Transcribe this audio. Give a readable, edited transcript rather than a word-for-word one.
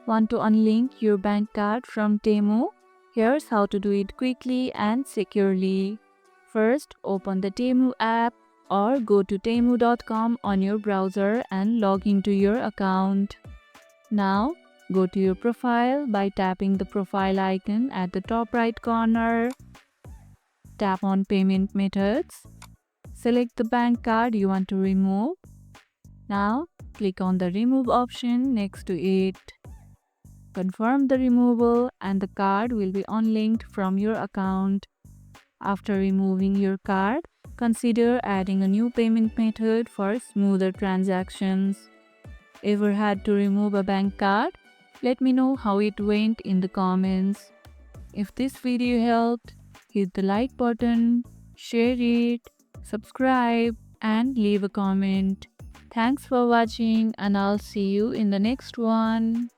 Want to unlink your bank card from Temu? Here's how to do it quickly and securely. First, open the Temu app or go to temu.com on your browser and log into your account. Now, go to your profile by tapping the profile icon at the top right corner. Tap on Payment Methods. Select the bank card you want to remove. Now, click on the Remove option next to it. Confirm the removal and the card will be unlinked from your account. After removing your card, consider adding a new payment method for smoother transactions. Ever had to remove a bank card? Let me know how it went in the comments. If this video helped, hit the like button, share it, subscribe, and leave a comment. Thanks for watching, and I'll see you in the next one.